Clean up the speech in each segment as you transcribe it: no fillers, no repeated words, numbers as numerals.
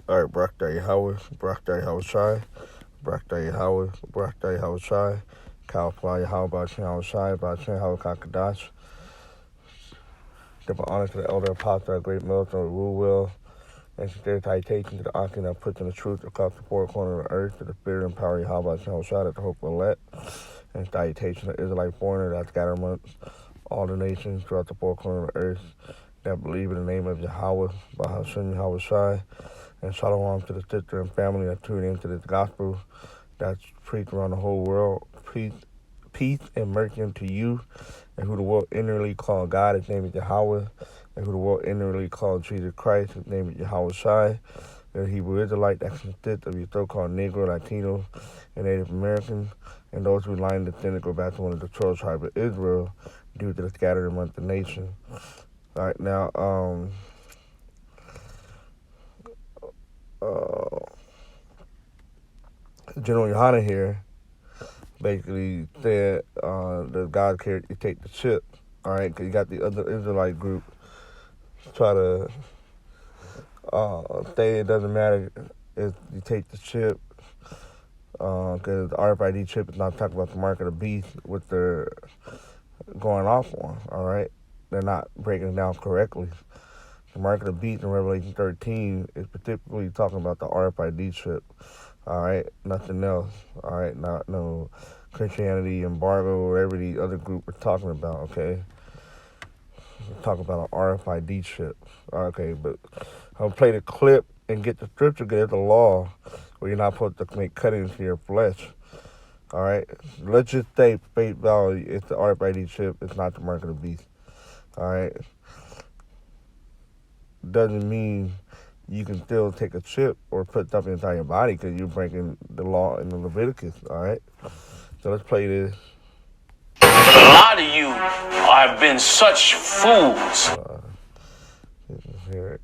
All right, Brakta Yahweh, Brakta Yahweh Shai, Brakta Yahweh, Brakta Yahweh Shai, Kalpah Yahweh Bachin Yahweh Shai, Bachin Yahweh Kakadash. Give honor to the elder apostle, great military rule well, and sincere citation to the Akim that puts in the truth across the four corners of the earth, to the spirit and power of Yahweh Bachin Yahweh Shai, that the hope will let, and citation to the Israelite foreigner that scattered amongst all the nations throughout the four corners of the earth that believe in the name of Yahweh, Bahashem Yahweh Shai, and shalom to the sister and family that tune into this gospel that's preached around the whole world. Peace and mercy unto you, and who the world inwardly call God, his name is Yahweh, and who the world inwardly call Jesus Christ, his name is Yahweh Shai. The Hebrew Israelite that consists of your so-called Negro, Latino, and Native Americans, and those who line the descendant go back to one of the 12 tribes of Israel due to the scattered amongst the nation. All right, now, General Yohana here basically said that God cared to take the ship. All right, because you got the other Israelite group try to say it doesn't matter if you take the ship because the RFID chip is not talking about the mark of the beast, what they're going off on. All right, they're not breaking it down correctly. The mark of the beast in Revelation 13 is particularly talking about the RFID chip. All right, nothing else. All right, not no Christianity embargo or whatever the other group are talking about. Okay, we're talking about an RFID chip. Okay, but I'll play the clip and get the scripture. Get the law where you're not supposed to make cuttings to your flesh. All right, let's just say face value. It's the RFID chip. It's not the mark of the beast. All right, doesn't mean you can still take a chip or put something inside your body because you're breaking the law in the Leviticus, all right? So let's play this. A lot of you have been such fools. Hear it.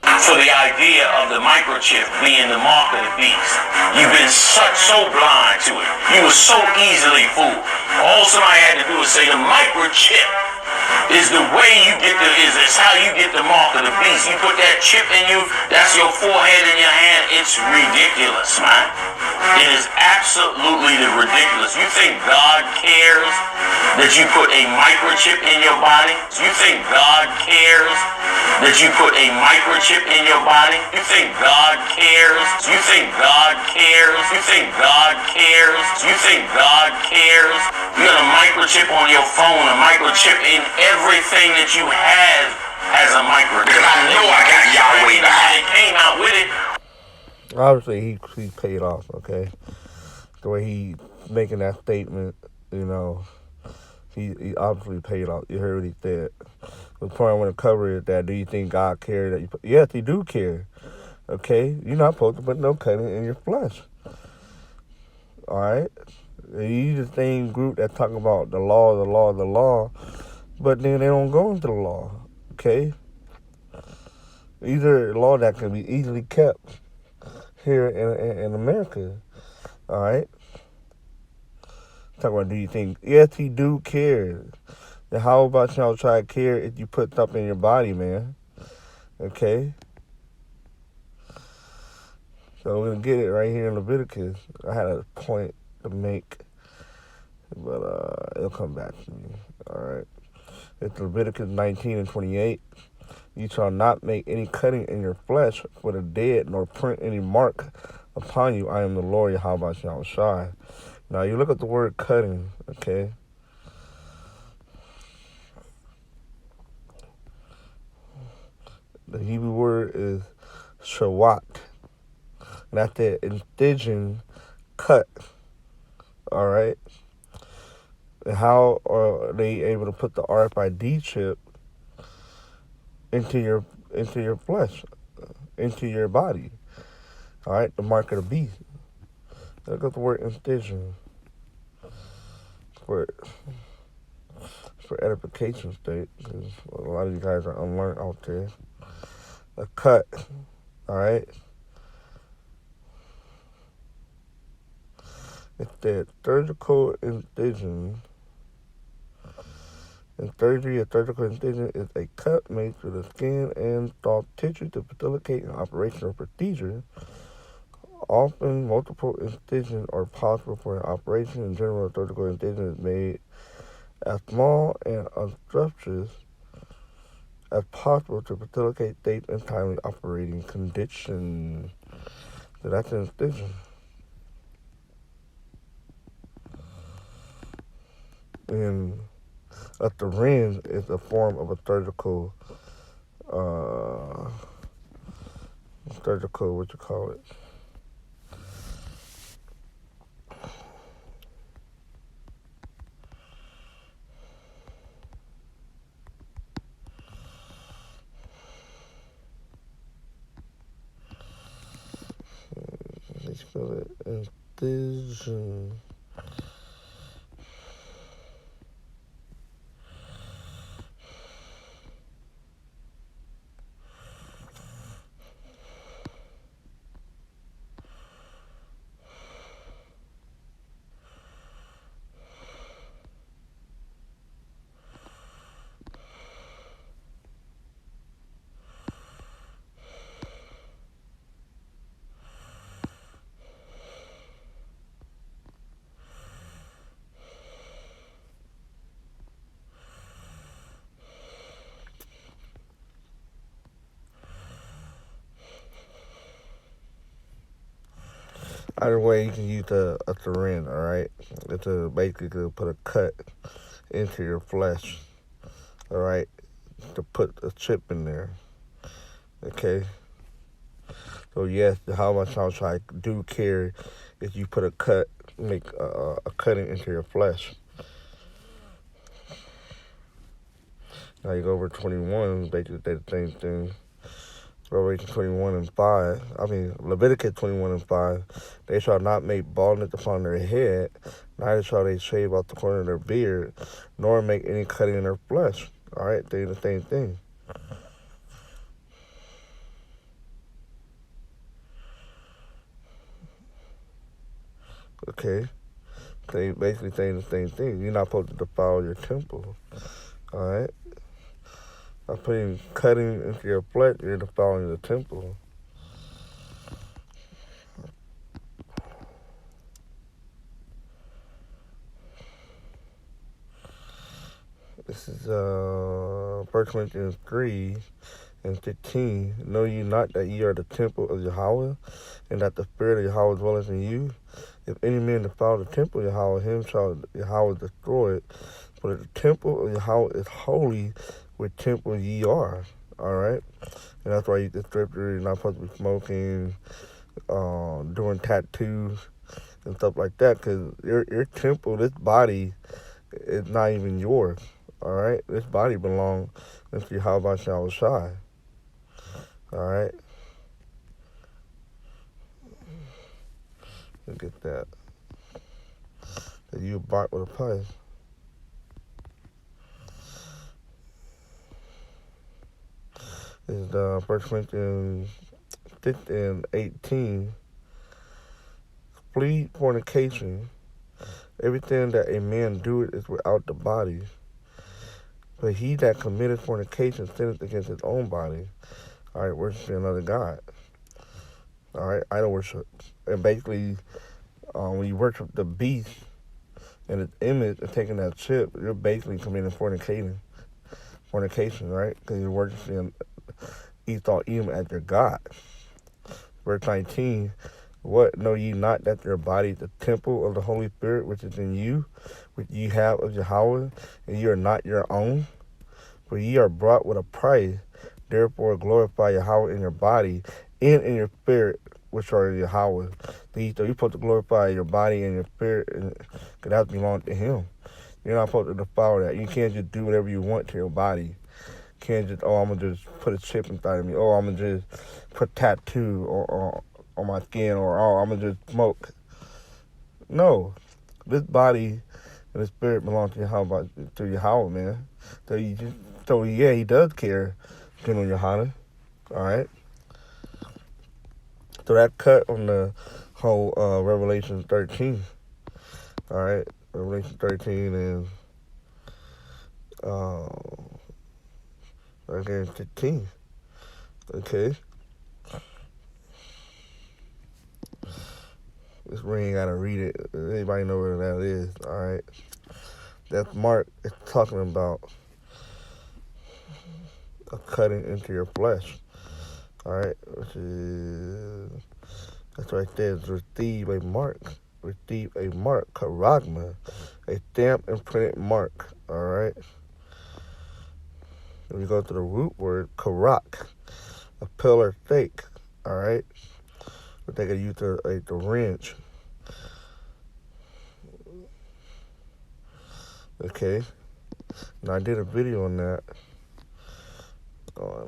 For the idea of the microchip being the mark of the beast. You've been so blind to it. You were so easily fooled. All somebody had to do was say the microchip is the way you get is how you get the mark of the beast. You put that chip in you, that's your forehead in your hand. It's ridiculous, man. It is absolutely ridiculous. You think God cares that you put a microchip in your body? You think God cares that you put a microchip in your body? You think God cares? You think God cares? You think God cares? You think God cares? You got a microchip on your phone, a microchip in everything that you have has a microchip. Because I know I got Yahweh back. It came out with it. Obviously, he paid off, okay? The way he making that statement, you know, he obviously paid off. You heard what he said. The point I want to cover is that do you think God cared that you put? Yes, he do care. Okay, you're not supposed to put no cutting in your flesh. All right, you the same group that's talking about the law, but then they don't go into the law. Okay, these are law that can be easily kept here in America. All right, talk about do you think? Yes, he do care. Then how about y'all try to care if you put something in your body, man? Okay. So we're gonna get it right here in Leviticus. I had a point to make, but it'll come back to me. All right. It's Leviticus 19 and 28. You shall not make any cutting in your flesh for the dead, nor print any mark upon you. I am the Lord Yahweh Shai. Now you look at the word cutting, okay? The Hebrew word is shawat. That's the incision cut. All right. And how are they able to put the RFID chip into your flesh, into your body? All right, the mark of the beast. Look at the word incision for edification sake, because a lot of you guys are unlearned out there. A cut. All right. It's that surgical incision In surgery, a surgical incision is a cut made through the skin and soft tissue to facilitate an operation or procedure. Often, multiple incisions are possible for an operation. In general, a surgical incision is made as small and unobstructive as possible to facilitate safe and timely operating conditions. So that's an incision. And a syringe is a form of a uh, what you call it? Let's spell it incision. Either way, you can use a syringe, all right? It's basically to put a cut into your flesh, all right? To put a chip in there, okay? So yes, how much I do care if you put a cut, make a cutting into your flesh. Now you go over 21, basically say the same thing. Revelation 21 and 5. Leviticus 21 and 5. They shall not make baldness upon their head, neither shall they shave off the corner of their beard, nor make any cutting in their flesh. All right, they the same thing. Okay, they basically saying the same thing. You're not supposed to defile your temple. All right, by putting cutting into your flesh, you're defiling the temple. This is 1 Corinthians 3 and 15. Know ye not that ye are the temple of Yahweh, and that the Spirit of Yahweh dwelleth in you? If any man defile the temple of Yahweh, him shall Yahweh destroy it. For the temple of Yahweh is holy, which temple ye are. All right? And that's why you the scripture, you're not supposed to be smoking, doing tattoos and stuff like that, because your temple, this body, is not even yours. All right? This body belongs to Yahweh Shai. All right? Look at that. That you bought with a price. Is 1 Corinthians 15 and 18. Flee fornication. Everything that a man doeth is without the body. But he that committeth fornication sinneth against his own body. All right, worshiping another God. All right, idol worship. And basically, when you worship the beast and its image and taking that chip, you're basically committing fornication, right? Because you're worshiping Esau Edom as your God. Verse 19, what, know ye not that your body is the temple of the Holy Spirit which is in you, which ye have of Yahweh, and ye are not your own? For ye are bought with a price. Therefore glorify Yahweh in your body and in your spirit, which are Yahweh. So you're supposed to glorify your body and your spirit, because that belongs to Him. You're not supposed to defile that. You can't just do whatever you want to your body. You can't just, I'm going to just put a chip inside of me. I'm going to just put a tattoo on my skin, or I'm going to just smoke. No. This body and the spirit belong to Yahweh, man. So He does care, General Yohana. All right. So that cut on the whole Revelation 13. All right, Revelation 13 and Again, 15. Okay. This ring, gotta read it. Anybody know where that is? All right. That mark is talking about a cutting into your flesh. All right, which is that's right there. It's receive a mark. Receive a mark. Karagma, a stamped and printed mark. All right. When you go to the root word, karak, a pillar stake. All right. But they could use the wrench. Okay. Now I did a video on that. Going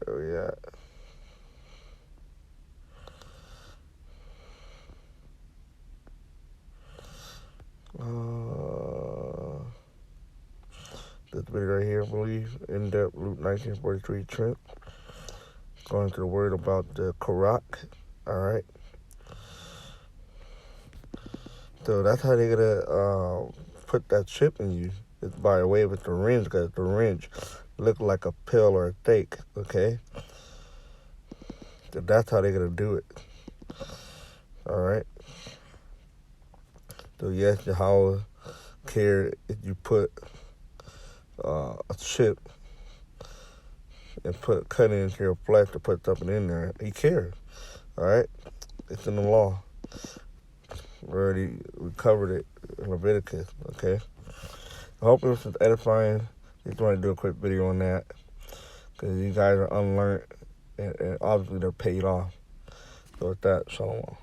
where we at? This video right here, I believe, in-depth Luke 19:43 Trent. Going to the word about the karak. All right. So that's how they're gonna put that chip in you. It's by way of the wrench, because the wrench look like a pill or a stake. Okay. So that's how they're gonna do it. All right. So yes, Yahweh cared if you put a chip and cut it into your flesh to put something in there. He cared. All right. It's in the law. We covered it in Leviticus. Okay. I hope this was edifying. Just want to do a quick video on that because you guys are unlearned and obviously they're paid off. So with that, shalom.